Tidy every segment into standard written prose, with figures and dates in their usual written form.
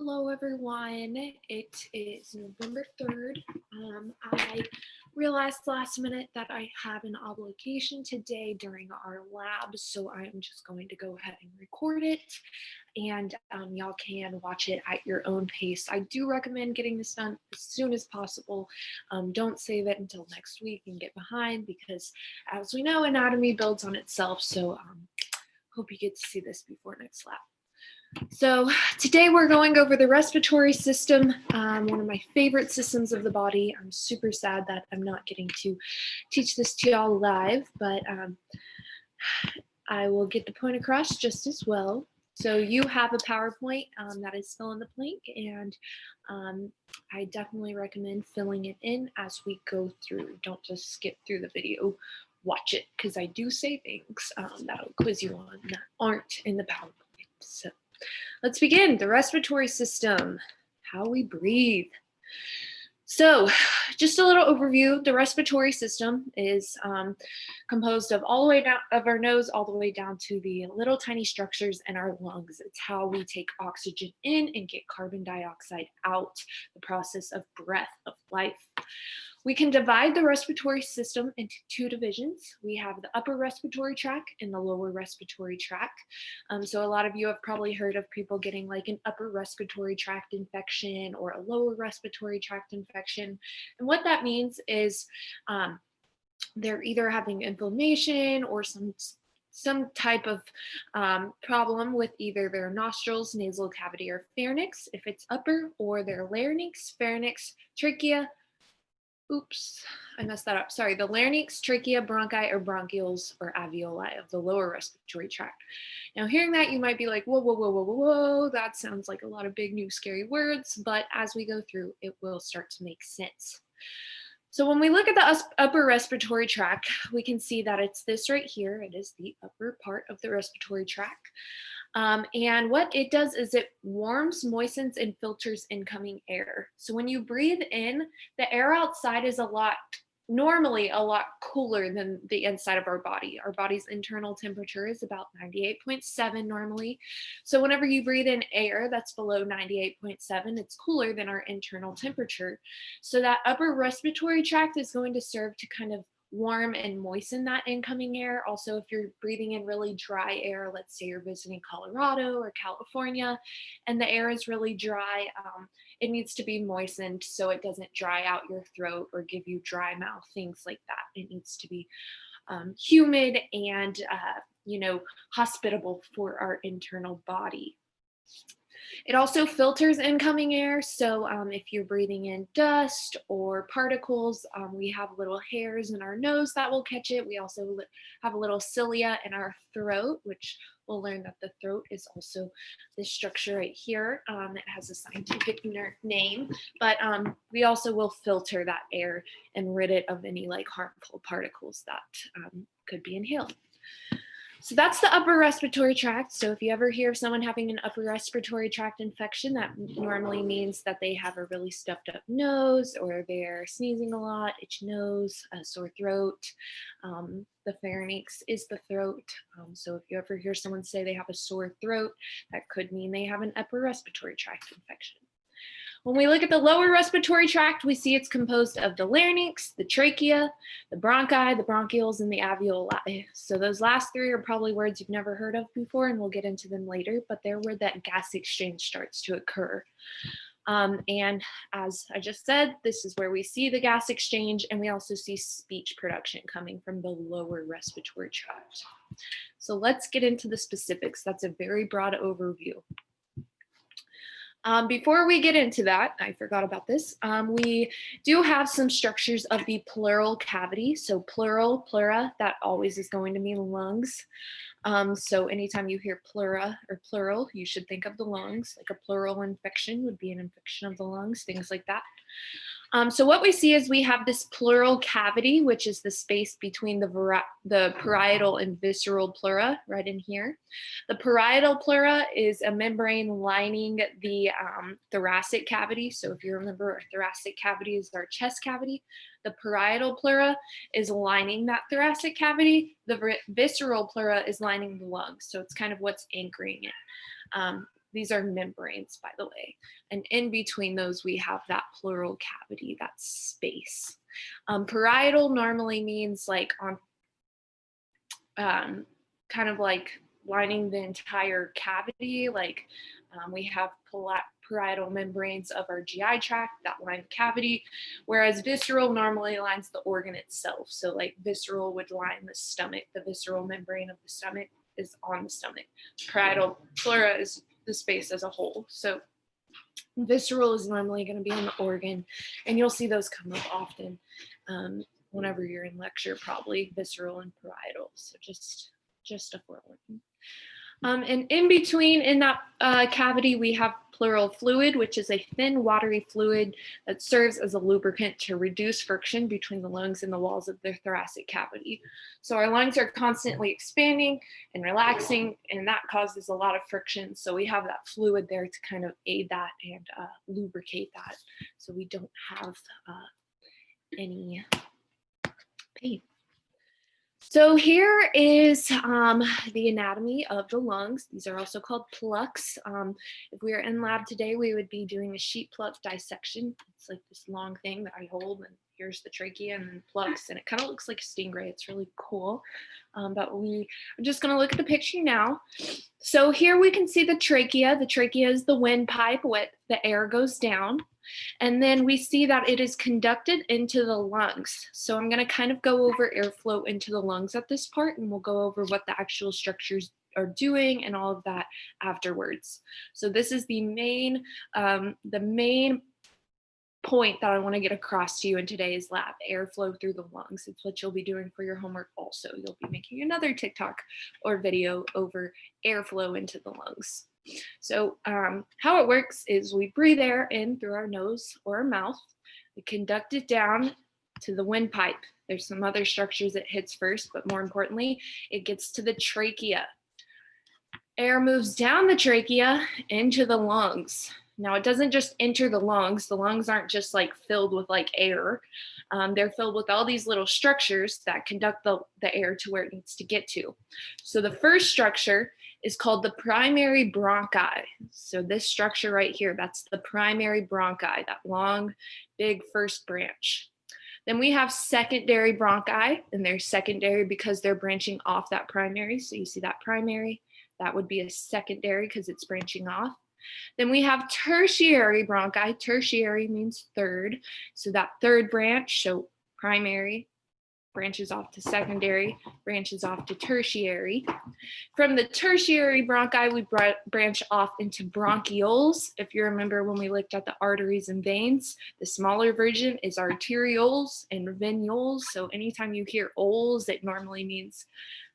Hello everyone, it is November 3rd. I realized last minute that I have an obligation today during our lab, so I am just going to go ahead and record it, and y'all can watch it at your own pace. I do recommend getting this done as soon as possible. Don't save it until next week and get behind, because as we know, anatomy builds on itself, so hope you get to see this before next lab. So today we're going over the respiratory system, one of my favorite systems of the body. I'm super sad that I'm not getting to teach this to y'all live, but I will get the point across just as well. So you have a PowerPoint that is fill in the blank, and I definitely recommend filling it in as we go through. Don't just skip through the video. Watch it, because I do say things that'll quiz you on that aren't in the PowerPoint. So let's begin. The respiratory system, how we breathe. So just a little overview. The respiratory system is composed of all the way down of our nose all the way down to the little tiny structures in our lungs. It's how we take oxygen in and get carbon dioxide out, the process of breath, of life. We can divide the respiratory system into two divisions. We have the upper respiratory tract and the lower respiratory tract. So a lot of you have probably heard of people getting like an upper respiratory tract infection or a lower respiratory tract infection. And what that means is they're either having inflammation or some type of problem with either their nostrils, nasal cavity, or pharynx, if it's upper, or their larynx, pharynx, trachea. Oops, I messed that up. Sorry, the larynx, trachea, bronchi, or bronchioles, or alveoli of the lower respiratory tract. Now, hearing that, you might be like, whoa, whoa, whoa, whoa, whoa, whoa, that sounds like a lot of big, new, scary words, but as we go through, it will start to make sense. So when we look at the upper respiratory tract, we can see that it's this right here. It is the upper part of the respiratory tract. And what it does is it warms, moistens, and filters incoming air. So when you breathe in, the air outside is normally a lot cooler than the inside of our body. Our body's internal temperature is about 98.7 normally. So whenever you breathe in air that's below 98.7, it's cooler than our internal temperature. So that upper respiratory tract is going to serve to kind of warm and moisten that incoming air. Also, if you're breathing in really dry air, let's say you're visiting Colorado or California and the air is really dry, it needs to be moistened so it doesn't dry out your throat or give you dry mouth, things like that. It needs to be humid and hospitable for our internal body. It also filters incoming air. So if you're breathing in dust or particles, we have little hairs in our nose that will catch it. We also have a little cilia in our throat, which we'll learn that the throat is also this structure right here. It has a scientific name, but we also will filter that air and rid it of any like harmful particles that could be inhaled. So that's the upper respiratory tract. So if you ever hear of someone having an upper respiratory tract infection, that normally means that they have a really stuffed up nose, or they're sneezing a lot, itchy nose, a sore throat. The pharynx is the throat. So if you ever hear someone say they have a sore throat, that could mean they have an upper respiratory tract infection. When we look at the lower respiratory tract, we see it's composed of the larynx, the trachea, the bronchi, the bronchioles, and the alveoli. So those last three are probably words you've never heard of before, and we'll get into them later, but they're where that gas exchange starts to occur. And as I just said, this is where we see the gas exchange, and we also see speech production coming from the lower respiratory tract. So let's get into the specifics. That's a very broad overview. Before we get into that, I forgot about this. We do have some structures of the pleural cavity. So plural, pleura, that always is going to mean lungs. So anytime you hear pleura or plural, you should think of the lungs. Like a pleural infection would be an infection of the lungs, things like that. So what we see is we have this pleural cavity, which is the space between the parietal and visceral pleura right in here. The parietal pleura is a membrane lining the thoracic cavity. So if you remember, our thoracic cavity is our chest cavity. The parietal pleura is lining that thoracic cavity. The visceral pleura is lining the lungs. So it's kind of what's anchoring it. These are membranes, by the way. And in between those, we have that pleural cavity, that space. Parietal normally means like on kind of like lining the entire cavity. Like we have parietal membranes of our GI tract that line the cavity, whereas visceral normally lines the organ itself. So like visceral would line the stomach. The visceral membrane of the stomach is on the stomach. Parietal pleura is the space as a whole. So visceral is normally going to be on the organ, and you'll see those come up often whenever you're in lecture, probably visceral and parietal. So just a forewarning. And in between, in that cavity, we have pleural fluid, which is a thin, watery fluid that serves as a lubricant to reduce friction between the lungs and the walls of the thoracic cavity. So our lungs are constantly expanding and relaxing, and that causes a lot of friction. So we have that fluid there to kind of aid that and lubricate that, so we don't have any pain. So here is the anatomy of the lungs. These are also called plucks. If we were in lab today, we would be doing a sheet pluck dissection. It's like this long thing that I hold, and here's the trachea and then plucks, and it kind of looks like a stingray. It's really cool. But we are just going to look at the picture now. So here we can see the trachea. The trachea is the windpipe where the air goes down. And then we see that it is conducted into the lungs. So I'm going to kind of go over airflow into the lungs at this part, and we'll go over what the actual structures are doing and all of that afterwards. So this is the main point that I want to get across to you in today's lab: airflow through the lungs. It's what you'll be doing for your homework also. You'll be making another TikTok or video over airflow into the lungs. So how it works is we breathe air in through our nose or our mouth. We conduct it down to the windpipe. There's some other structures it hits first, but more importantly, it gets to the trachea. Air moves down the trachea into the lungs. Now, it doesn't just enter the lungs. The lungs aren't just like filled with like air. They're filled with all these little structures that conduct the air to where it needs to get to. So the first structure is called the primary bronchi. So this structure right here, that's the primary bronchi, that long, big first branch. Then we have secondary bronchi, and they're secondary because they're branching off that primary. So you see that primary, that would be a secondary because it's branching off. Then we have tertiary bronchi. Tertiary means third. So that third branch, so primary, branches off to secondary, branches off to tertiary. From the tertiary bronchi, we branch off into bronchioles. If you remember when we looked at the arteries and veins, the smaller version is arterioles and venules. So anytime you hear oles, it normally means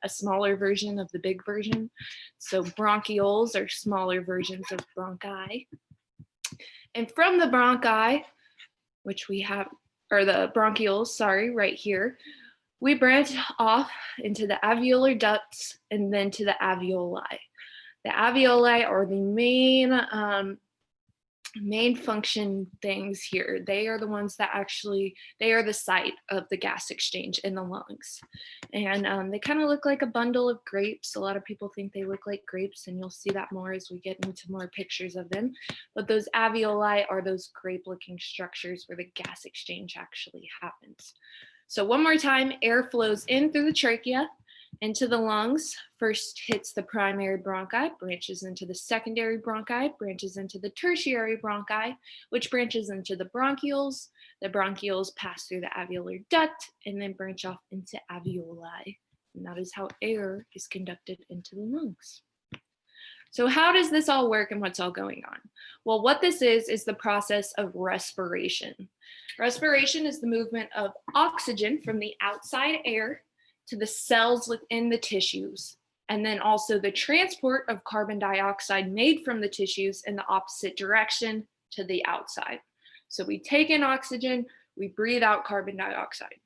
a smaller version of the big version. So bronchioles are smaller versions of bronchi. And from the bronchi, which we have, or the bronchioles, sorry, right here, we branch off into the alveolar ducts and then to the alveoli. The alveoli are the main function things here. They are the ones that they are the site of the gas exchange in the lungs. And they kind of look like a bundle of grapes. A lot of people think they look like grapes, and you'll see that more as we get into more pictures of them. But those alveoli are those grape-looking structures where the gas exchange actually happens. So one more time, air flows in through the trachea into the lungs. First hits the primary bronchi, branches into the secondary bronchi, branches into the tertiary bronchi, which branches into the bronchioles. The bronchioles pass through the alveolar duct and then branch off into alveoli. And that is how air is conducted into the lungs. So how does this all work and what's all going on? Well, what this is the process of respiration. Respiration is the movement of oxygen from the outside air to the cells within the tissues, and then also the transport of carbon dioxide made from the tissues in the opposite direction to the outside. So we take in oxygen, we breathe out carbon dioxide.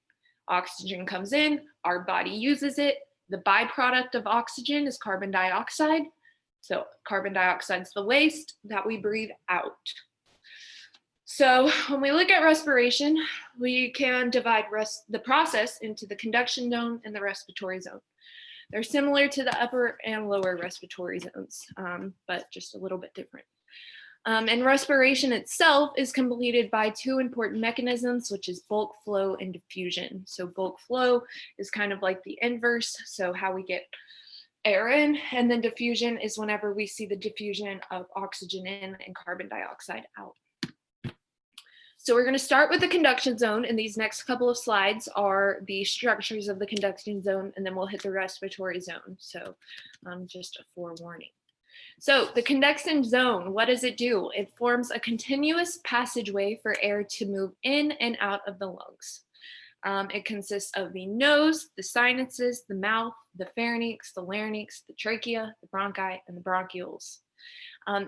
Oxygen comes in, our body uses it. The byproduct of oxygen is carbon dioxide. So carbon dioxide is the waste that we breathe out. So when we look at respiration, we can divide the process into the conduction zone and the respiratory zone. They're similar to the upper and lower respiratory zones, but just a little bit different. And respiration itself is completed by two important mechanisms, which is bulk flow and diffusion. So bulk flow is kind of like the inverse, so how we get air in, and then diffusion is whenever we see the diffusion of oxygen in and carbon dioxide out. So we're going to start with the conduction zone, and these next couple of slides are the structures of the conduction zone, and then we'll hit the respiratory zone. So just a forewarning. So the conduction zone, what does it do? It forms a continuous passageway for air to move in and out of the lungs. It consists of the nose, the sinuses, the mouth, the pharynx, the larynx, the trachea, the bronchi, and the bronchioles.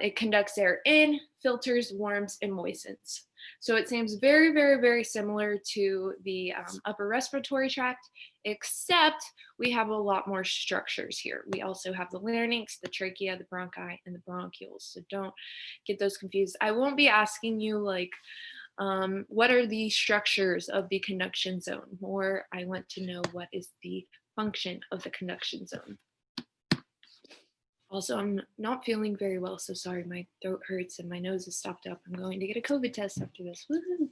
It conducts air in, filters, warms, and moistens. So it seems very, very, very similar to the upper respiratory tract, except we have a lot more structures here. We also have the larynx, the trachea, the bronchi, and the bronchioles. So don't get those confused. I won't be asking you like, what are the structures of the conduction zone? More, I want to know what is the function of the conduction zone. Also, I'm not feeling very well, so sorry, my throat hurts and my nose is stopped up. I'm going to get a COVID test after this. Woo-hoo.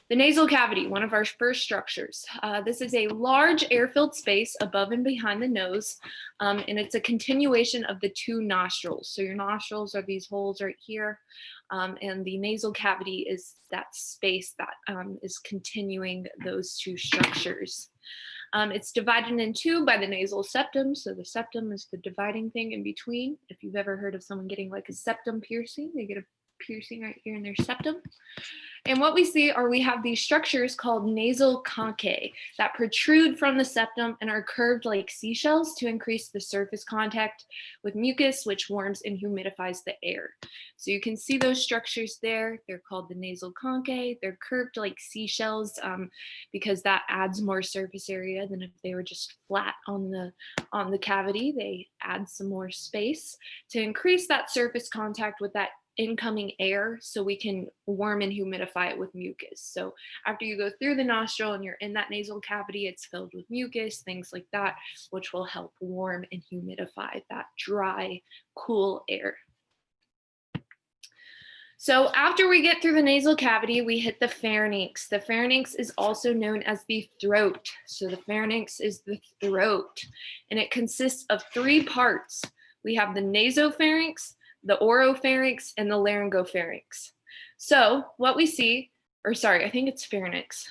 The nasal cavity, one of our first structures. This is a large air-filled space above and behind the nose, and it's a continuation of the two nostrils. So your nostrils are these holes right here, and the nasal cavity is that space that is continuing those two structures. It's divided in two by the nasal septum. So the septum is the dividing thing in between. If you've ever heard of someone getting like a septum piercing, they get a piercing right here in their septum. And what we see are we have these structures called nasal conchae that protrude from the septum and are curved like seashells to increase the surface contact with mucus, which warms and humidifies the air. So you can see those structures there. They're called the nasal conchae. They're curved like seashells because that adds more surface area than if they were just flat on the cavity. They add some more space to increase that surface contact with that incoming air so we can warm and humidify it with mucus. So after you go through the nostril and you're in that nasal cavity, it's filled with mucus, things like that, which will help warm and humidify that dry, cool air. So after we get through the nasal cavity, we hit the pharynx. The pharynx is also known as the throat. So the pharynx is the throat, and it consists of three parts. We have the nasopharynx, the oropharynx, and the laryngopharynx. So what we see, or sorry, I think it's pharynx.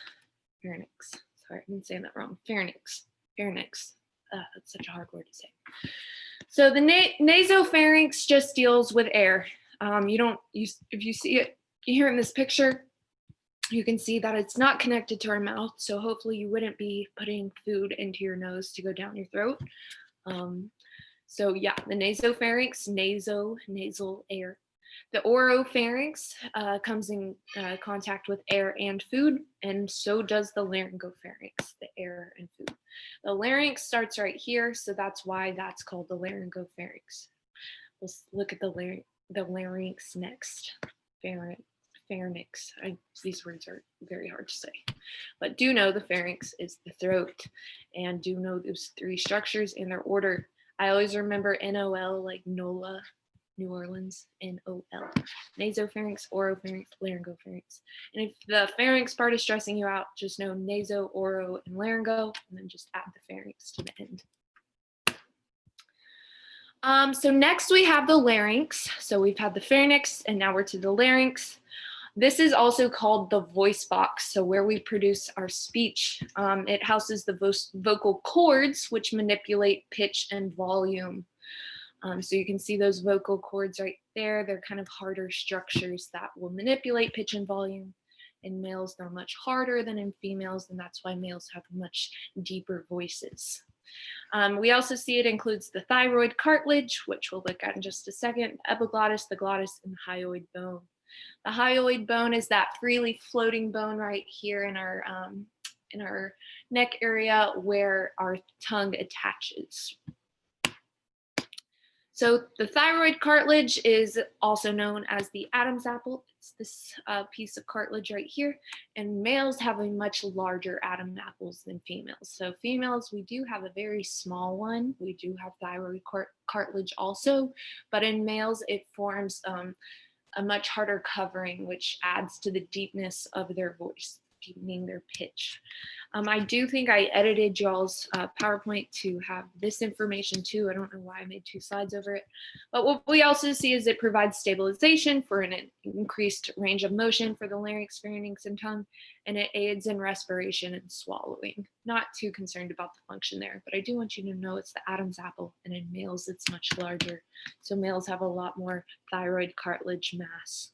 Pharynx. Sorry, I've been saying that wrong. Pharynx. Pharynx. That's such a hard word to say. So the nasopharynx just deals with air. If you see it here in this picture, you can see that it's not connected to our mouth. So hopefully you wouldn't be putting food into your nose to go down your throat. So yeah, the nasopharynx, nasal air. The oropharynx comes in contact with air and food, and so does the laryngopharynx, the air and food. The larynx starts right here, so that's why that's called the laryngopharynx. Let's look at the larynx next. Pharynx. These words are very hard to say, but do know the pharynx is the throat, and do know those three structures in their order. I always remember NOL, like NOLA, New Orleans, NOL. Nasopharynx, oropharynx, laryngopharynx. And if the pharynx part is stressing you out, just know naso, oro, and laryngo, and then just add the pharynx to the end. So next we have the larynx. So we've had the pharynx, and now we're to the larynx. This is also called the voice box, so where we produce our speech. It houses the vocal cords, which manipulate pitch and volume. So you can see those vocal cords right there. They're kind of harder structures that will manipulate pitch and volume. In males, they're much harder than in females, and that's why males have much deeper voices. We also see it includes the thyroid cartilage, which we'll look at in just a second, epiglottis, the glottis, and the hyoid bone. The hyoid bone is that freely floating bone right here in our neck area where our tongue attaches. So the thyroid cartilage is also known as the Adam's apple. It's this piece of cartilage right here. And males have a much larger Adam's apples than females. So females, we do have a very small one. We do have thyroid cartilage also, but in males, it forms a much harder covering, which adds to the deepness of their voice, deepening their pitch. I do think I edited y'all's PowerPoint to have this information too. I don't know why I made 2 slides over it. But what we also see is it provides stabilization for an increased range of motion for the larynx, pharynx, and tongue, and it aids in respiration and swallowing. Not too concerned about the function there, but I do want you to know it's the Adam's apple, and in males it's much larger. So males have a lot more thyroid cartilage mass.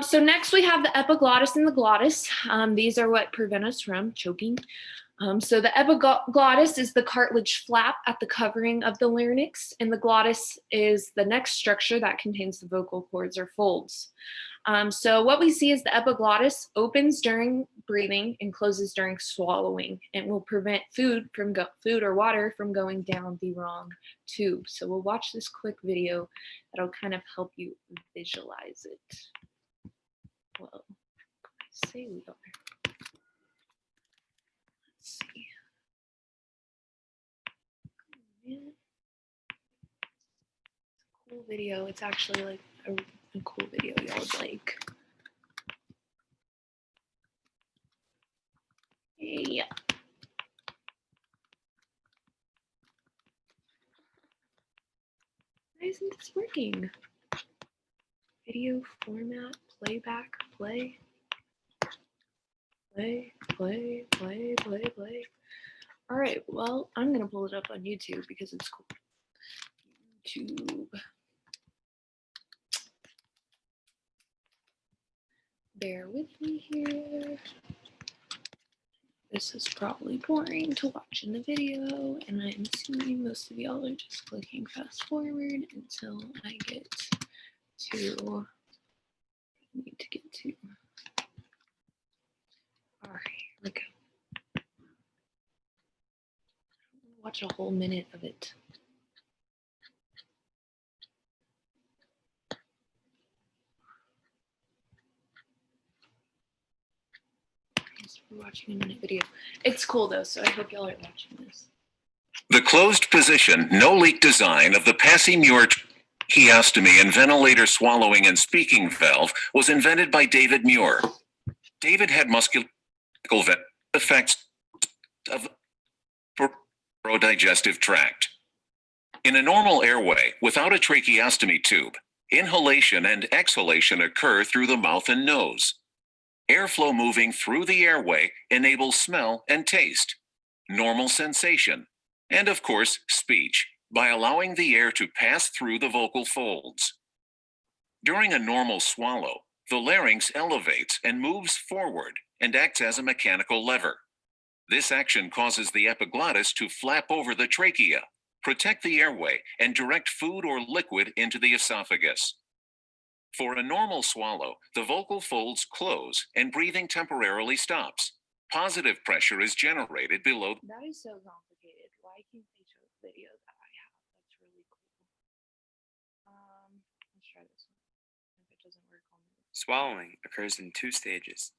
So next we have the epiglottis and the glottis. These are what prevent us from choking. So the epiglottis is the cartilage flap at the covering of the larynx, and the glottis is the next structure that contains the vocal cords or folds. So what we see is the epiglottis opens during breathing and closes during swallowing, and will prevent food or water from going down the wrong tube. So we'll watch this quick video that'll kind of help you visualize it. Well, I say we are. Let's see. Yeah. It's a cool video. It's actually like a cool video y'all would like. Yeah. Why isn't this working? Video format, playback, play. Play. All right, well, I'm gonna pull it up on YouTube because it's cool. YouTube. Bear with me here. This is probably boring to watch in the video, and I'm assuming most of y'all are just clicking fast forward until I get to need to get to. All right, here we go. Watch a whole minute of it. We're watching a minute video. It's cool though, so I hope y'all are watching this. The closed position, no leak design of the Passy-Muir tracheostomy and ventilator swallowing and speaking valve was invented by David Muir. David had muscular effects of the digestive tract. In a normal airway, without a tracheostomy tube, inhalation and exhalation occur through the mouth and nose. Airflow moving through the airway enables smell and taste, normal sensation, and of course, speech, by allowing the air to pass through the vocal folds. During a normal swallow, the larynx elevates and moves forward and acts as a mechanical lever. This action causes the epiglottis to flap over the trachea, protect the airway, and direct food or liquid into the esophagus. For a normal swallow, the vocal folds close and breathing temporarily stops. Positive pressure is generated below. That is so complicated. Why can't they show the video that I have? That's really cool. Let's try this one. If it doesn't work, I'll move. Swallowing occurs in 2 stages,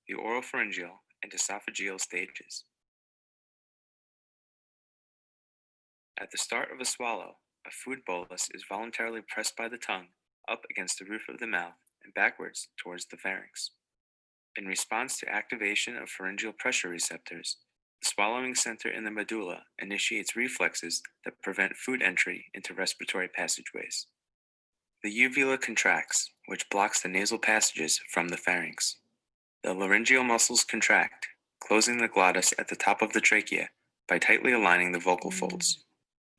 the oropharyngeal and esophageal stages. At the start of a swallow, a food bolus is voluntarily pressed by the tongue up against the roof of the mouth and backwards towards the pharynx. In response to activation of pharyngeal pressure receptors, the swallowing center in the medulla initiates reflexes that prevent food entry into respiratory passageways. The uvula contracts, which blocks the nasal passages from the pharynx. The laryngeal muscles contract, closing the glottis at the top of the trachea by tightly aligning the vocal folds.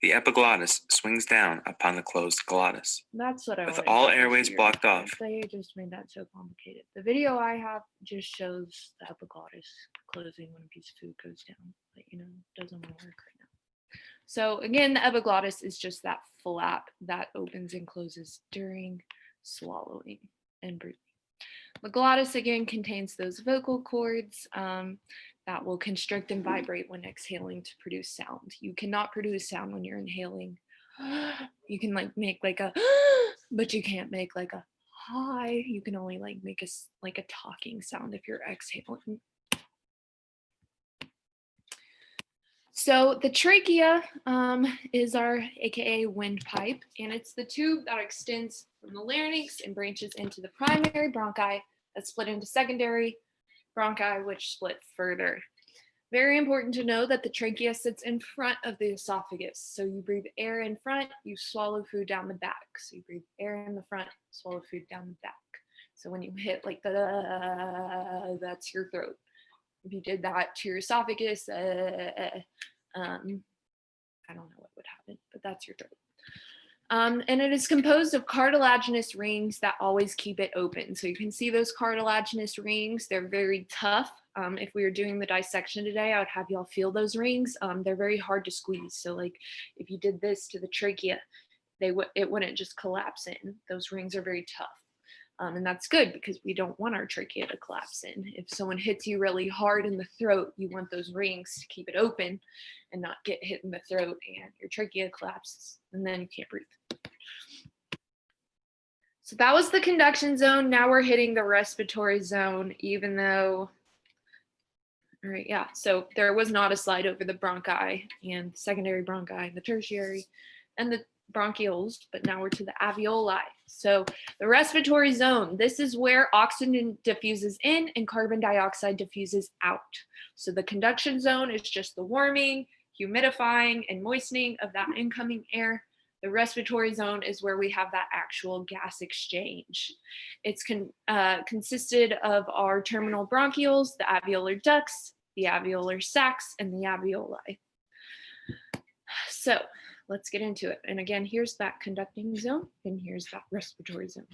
The epiglottis swings down upon the closed glottis. That's what I With wanted all to airways hear. blocked off. They just made that so complicated. The video I have just shows the epiglottis closing when a piece of food goes down, but it doesn't want to work right now. So again, the epiglottis is just that flap that opens and closes during swallowing and breathing. The glottis again contains those vocal cords that will constrict and vibrate when exhaling to produce sound. You cannot produce sound when you're inhaling. You can like make like a, but you can't make like a hi. You can only like make like a talking sound if you're exhaling. So the trachea is our AKA windpipe, and it's the tube that extends from the larynx and branches into the primary bronchi that's split into secondary bronchi, which split further. Very important to know that the trachea sits in front of the esophagus. So you breathe air in front, you swallow food down the back. So you breathe air in the front, swallow food down the back. So when you hit like that's your throat. If you did that to your esophagus, I don't know what would happen, but that's your throat. And it is composed of cartilaginous rings that always keep it open. So you can see those cartilaginous rings, they're very tough. If we were doing the dissection today, I would have y'all feel those rings. They're very hard to squeeze. So like if you did this to the trachea, it wouldn't just collapse in. Those rings are very tough. And that's good because we don't want our trachea to collapse in. If someone hits you really hard in the throat, you want those rings to keep it open and not get hit in the throat and your trachea collapses and then you can't breathe. So that was the conduction zone. Now we're hitting the respiratory zone, even though, all right, yeah. So there was not a slide over the bronchi and the secondary bronchi and the tertiary and the bronchioles, but now we're to the alveoli. So the respiratory zone, this is where oxygen diffuses in and carbon dioxide diffuses out. So the conduction zone is just the warming, humidifying, and moistening of that incoming air. The respiratory zone is where we have that actual gas exchange. It's consisted of our terminal bronchioles, the alveolar ducts, the alveolar sacs, and the alveoli. So let's get into it. And again, here's that conducting zone, and here's that respiratory zone.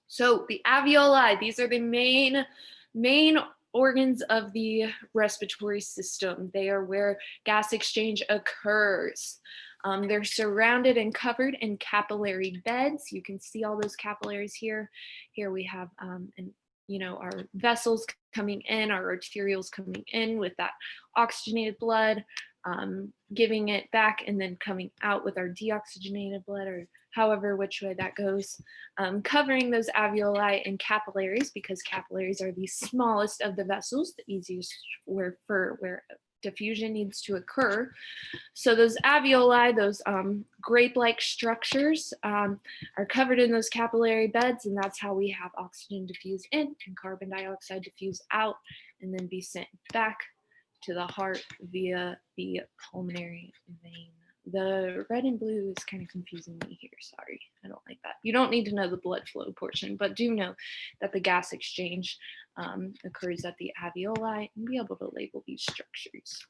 So the alveoli, these are the main organs of the respiratory system. They are where gas exchange occurs. They're surrounded and covered in capillary beds. You can see all those capillaries here. Here we have our vessels coming in, our arterioles coming in with that oxygenated blood, giving it back and then coming out with our deoxygenated blood, or however which way that goes, covering those alveoli and capillaries, because capillaries are the smallest of the vessels, the easiest where diffusion needs to occur. So those alveoli, those grape-like structures, are covered in those capillary beds, and that's how we have oxygen diffuse in and carbon dioxide diffuse out and then be sent back to the heart via the pulmonary vein. The red and blue is kind of confusing me here. Sorry, I don't like that. You don't need to know the blood flow portion, but do know that the gas exchange occurs at the alveoli and be able to label these structures.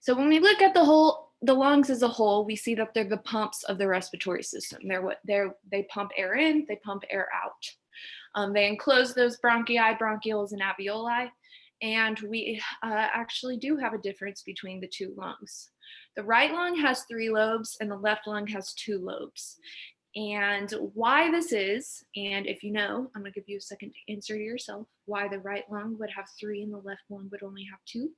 So when we look at the lungs as a whole, we see that they're the pumps of the respiratory system. They pump air in, they pump air out. They enclose those bronchi, bronchioles, and alveoli. And we actually do have a difference between the two lungs. The right lung has 3 lobes and the left lung has 2 lobes. And why this is, and if you know, I'm gonna give you a second to answer to yourself, why the right lung would have 3 and the left lung would only have 2.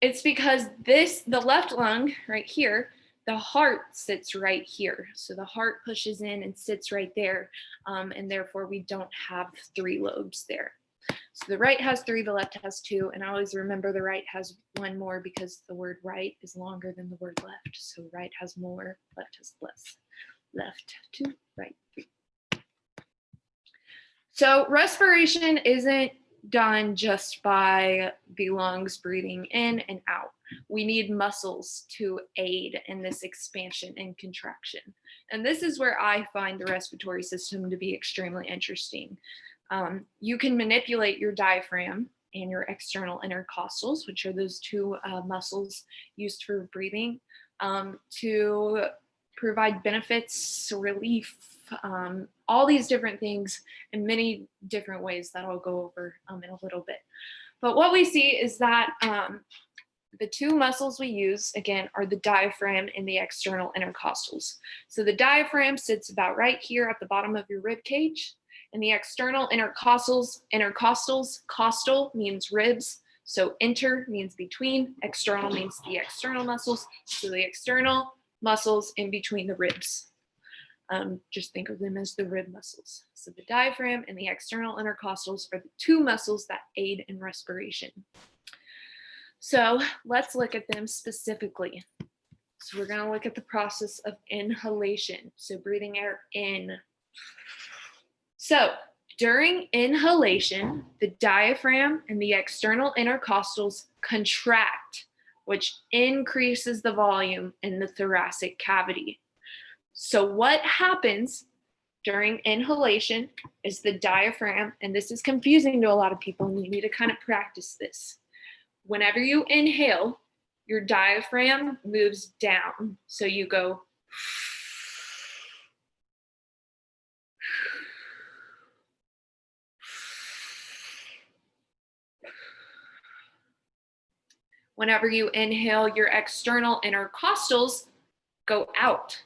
It's because the left lung right here, the heart sits right here. So the heart pushes in and sits right there. And therefore we don't have 3 lobes there. So the right has 3, the left has 2, and I always remember the right has 1 more because the word right is longer than the word left. So right has more, left has less. Left 2, right 3. So respiration isn't done just by the lungs breathing in and out. We need muscles to aid in this expansion and contraction. And this is where I find the respiratory system to be extremely interesting. You can manipulate your diaphragm and your external intercostals, which are those 2 muscles used for breathing, to provide benefits, relief, all these different things in many different ways that I'll go over in a little bit. But what we see is that the 2 muscles we use, again, are the diaphragm and the external intercostals. So the diaphragm sits about right here at the bottom of your rib cage. And the external intercostals, costal means ribs. So inter means between, external means the external muscles. So the external muscles in between the ribs. Just think of them as the rib muscles. So the diaphragm and the external intercostals are the two muscles that aid in respiration. So let's look at them specifically. So we're going to look at the process of inhalation. So breathing air in. So during inhalation, the diaphragm and the external intercostals contract, which increases the volume in the thoracic cavity. So what happens during inhalation is the diaphragm, and this is confusing to a lot of people, and you need to kind of practice this. Whenever you inhale, your diaphragm moves down. So you go whenever you inhale, your external intercostals go out.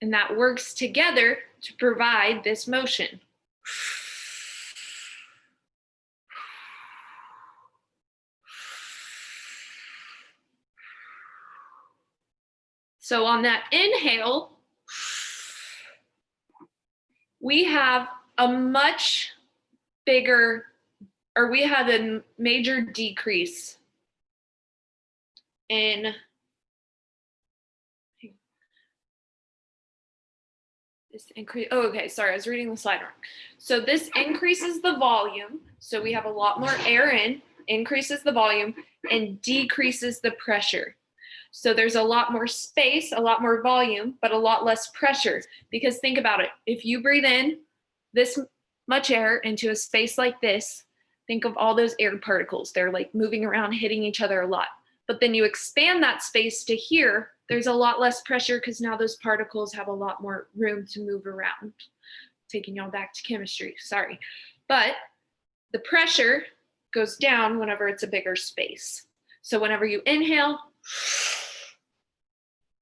And that works together to provide this motion. So on that inhale, we have a much bigger, or we have a major decrease in this increase. Oh, okay, sorry, I was reading the slide wrong. So this increases the volume. So we have a lot more air in, increases the volume, and decreases the pressure. So there's a lot more space, a lot more volume, but a lot less pressure. Because think about it, if you breathe in this much air into a space like this, think of all those air particles. They're like moving around, hitting each other a lot. But then you expand that space to here, there's a lot less pressure because now those particles have a lot more room to move around. Taking y'all back to chemistry, sorry. But the pressure goes down whenever it's a bigger space. So whenever you inhale,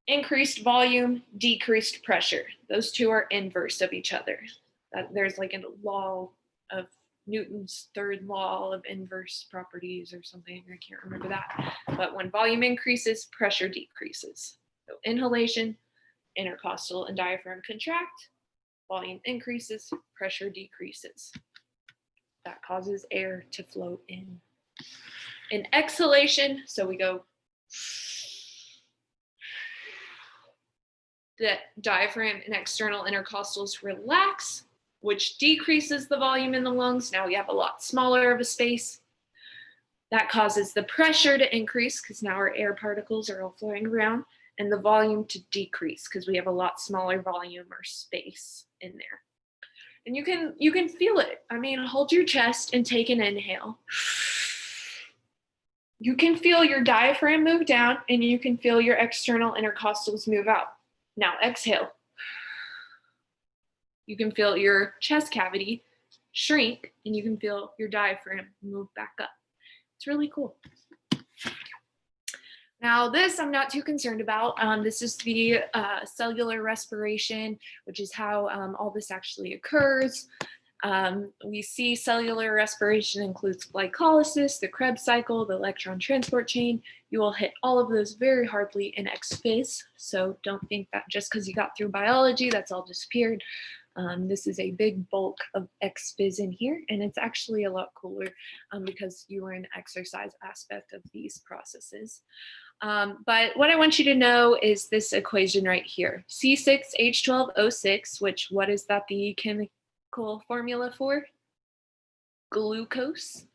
increased volume, decreased pressure. Those two are inverse of each other. There's like a law of Newton's third law of inverse properties or something. I can't remember that. But when volume increases, pressure decreases. So inhalation, intercostal and diaphragm contract, volume increases, pressure decreases. That causes air to flow in. In exhalation, so we go, the diaphragm and external intercostals relax, which decreases the volume in the lungs. Now we have a lot smaller of a space. That causes the pressure to increase because now our air particles are all flowing around, and the volume to decrease because we have a lot smaller volume or space in there. And you can feel it. I mean, hold your chest and take an inhale. You can feel your diaphragm move down and you can feel your external intercostals move out. Now exhale. You can feel your chest cavity shrink and you can feel your diaphragm move back up. It's really cool. Now this I'm not too concerned about. This is the cellular respiration, which is how all this actually occurs. We see cellular respiration includes glycolysis, the Krebs cycle, the electron transport chain. You will hit all of those very hardly in X-Phys. So don't think that just because you got through biology, that's all disappeared. This is a big bulk of X-Phys in here, and it's actually a lot cooler because you are an exercise aspect of these processes. But what I want you to know is this equation right here, C6H12O6, which what is that the chemical formula for? Glucose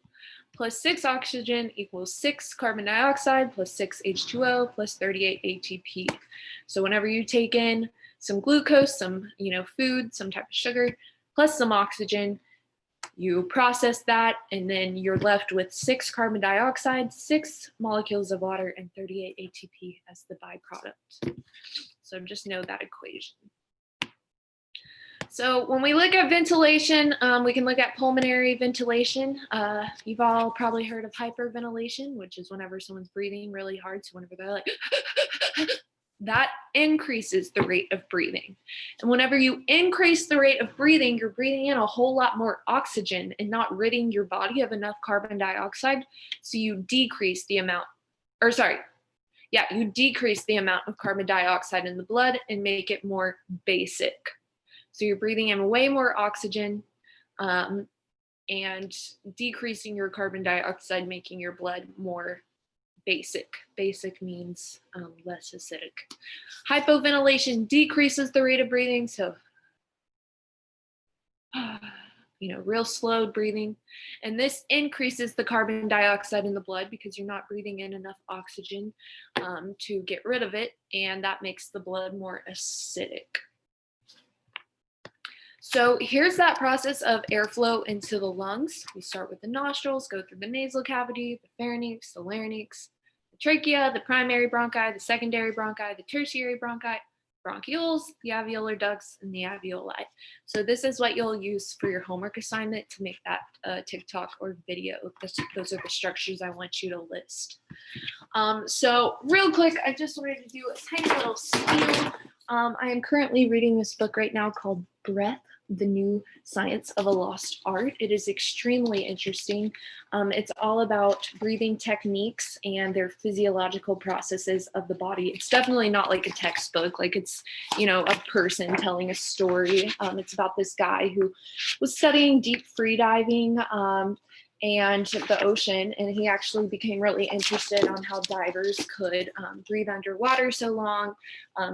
plus 6 oxygen equals 6 carbon dioxide plus 6 H2O plus 38 ATP. So whenever you take in some glucose, some food, some type of sugar, plus some oxygen, you process that, and then you're left with 6 carbon dioxide, 6 molecules of water, and 38 ATP as the byproduct. So just know that equation. So when we look at ventilation, we can look at pulmonary ventilation. You've all probably heard of hyperventilation, which is whenever someone's breathing really hard. So whenever they're like, that increases the rate of breathing. And whenever you increase the rate of breathing, you're breathing in a whole lot more oxygen and not ridding your body of enough carbon dioxide. So you decrease the amount, you decrease the amount of carbon dioxide in the blood and make it more basic. So you're breathing in way more oxygen and decreasing your carbon dioxide, making your blood more basic. Basic means less acidic. Hypoventilation decreases the rate of breathing. So, real slow breathing. And this increases the carbon dioxide in the blood because you're not breathing in enough oxygen to get rid of it. And that makes the blood more acidic. So here's that process of airflow into the lungs. We start with the nostrils, go through the nasal cavity, the pharynx, the larynx, the trachea, the primary bronchi, the secondary bronchi, the tertiary bronchi, bronchioles, the alveolar ducts, and the alveoli. So this is what you'll use for your homework assignment to make that TikTok or video. Those are the structures I want you to list. So real quick, I just wanted to do a tiny little spiel. I am currently reading this book right now called Breath, the New Science of a Lost Art. It is extremely interesting. It's all about breathing techniques and their physiological processes of the body. It's definitely not like a textbook, like it's, a person telling a story. It's about this guy who was studying deep free diving and the ocean, and he actually became really interested on how divers could breathe underwater so long.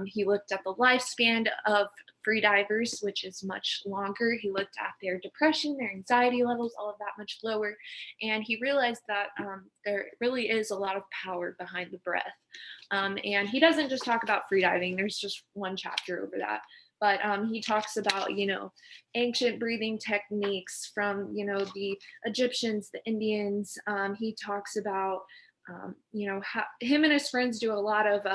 He looked at the lifespan of free divers, which is much longer. He looked at their depression, their anxiety levels, all of that much lower, and he realized that there really is a lot of power behind the breath. And he doesn't just talk about free diving. There's just one chapter over that. But he talks about, ancient breathing techniques from, the Egyptians, the Indians. He talks about, how him and his friends do a lot of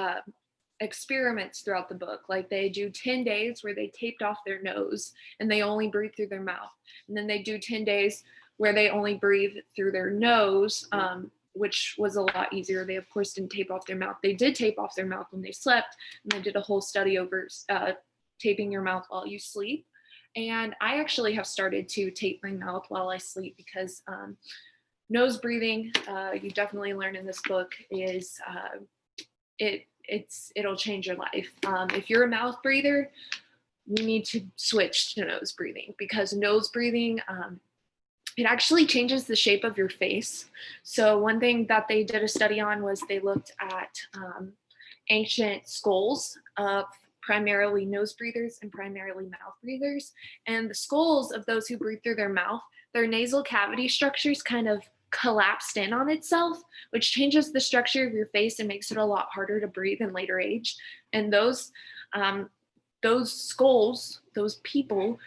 experiments throughout the book. Like they do 10 days where they taped off their nose and they only breathe through their mouth. And then they do 10 days where they only breathe through their nose, which was a lot easier. They, of course, didn't tape off their mouth. They did tape off their mouth when they slept. And they did a whole study over taping your mouth while you sleep. And I actually have started to tape my mouth while I sleep because nose breathing, you definitely learn in this book, is it'll change your life. If you're a mouth breather, you need to switch to nose breathing because nose breathing, it actually changes the shape of your face. So one thing that they did a study on was they looked at ancient skulls of primarily nose breathers and primarily mouth breathers. And the skulls of those who breathe through their mouth, their nasal cavity structures kind of collapsed in on itself, which changes the structure of your face and makes it a lot harder to breathe in later age. And those skulls, those people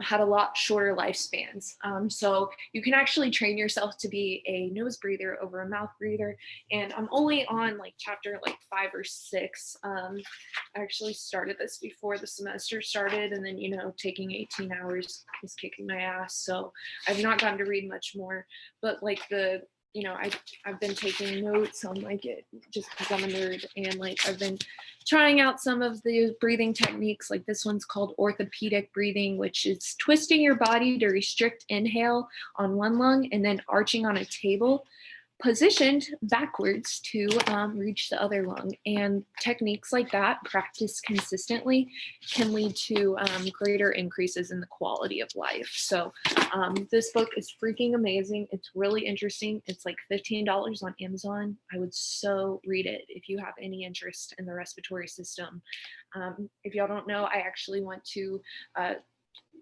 had a lot shorter lifespans. So you can actually train yourself to be a nose breather over a mouth breather. And I'm only on chapter 5 or 6. I actually started this before the semester started, and then, taking 18 hours is kicking my ass. So I've not gotten to read much more, but I've been taking notes on it just because I'm a nerd, and I've been trying out some of the breathing techniques. Like this one's called orthopedic breathing, which is twisting your body to restrict inhale on one lung and then arching on a table, positioned backwards to reach the other lung. And techniques like that, practiced consistently, can lead to greater increases in the quality of life. So this book is freaking amazing. It's really interesting. It's like $15 on Amazon. I would so read it if you have any interest in the respiratory system. If y'all don't know, I actually want to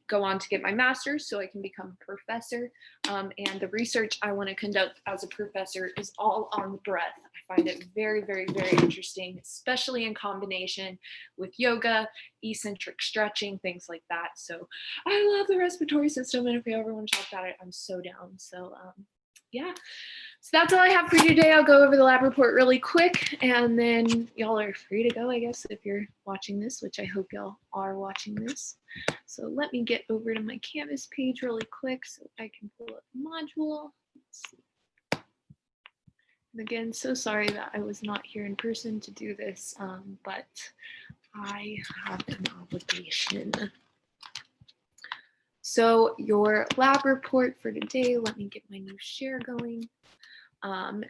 go on to get my master's so I can become a professor. And the research I want to conduct as a professor is all on the breath. I find it very, very, very interesting, especially in combination with yoga, eccentric stretching, things like that. So I love the respiratory system. And if you ever want to talk about it, I'm so down. So yeah. So that's all I have for you today. I'll go over the lab report really quick, and then y'all are free to go, I guess, if you're watching this, which I hope y'all are watching this. So let me get over to my Canvas page really quick so I can pull up the module. Let's see. Again, so sorry that I was not here in person to do this, but I have an obligation. So your lab report for today, let me get my new share going.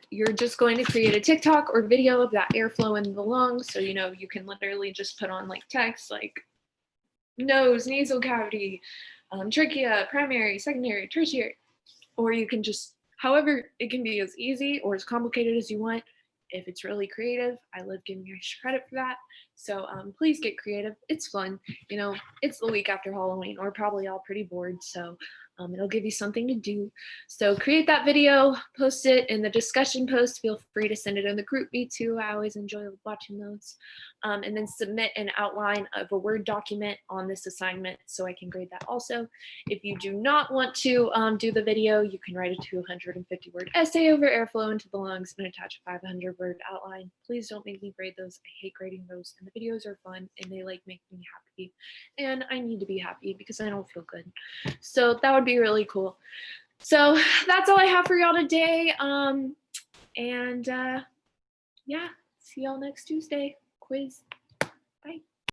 You're just going to create a TikTok or video of that airflow in the lungs. So, you can literally just put on like text like nose, nasal cavity, trachea, primary, secondary, tertiary, or you can just, however, it can be as easy or as complicated as you want. If it's really creative, I love giving you credit for that. So please get creative. It's fun. It's the week after Halloween. We're probably all pretty bored. So it'll give you something to do. So create that video, post it in the discussion post. Feel free to send it in the group me too. I always enjoy watching those. And then submit an outline of a Word document on this assignment so I can grade that also. If you do not want to do the video, you can write a 250-word essay over airflow into the lungs and attach a 500-word outline. Please don't make me grade those. I hate grading those, and the videos are fun and they make me happy. And I need to be happy because I don't feel good. So that would be really cool. So that's all I have for y'all today. Yeah, see y'all next Tuesday. Quiz.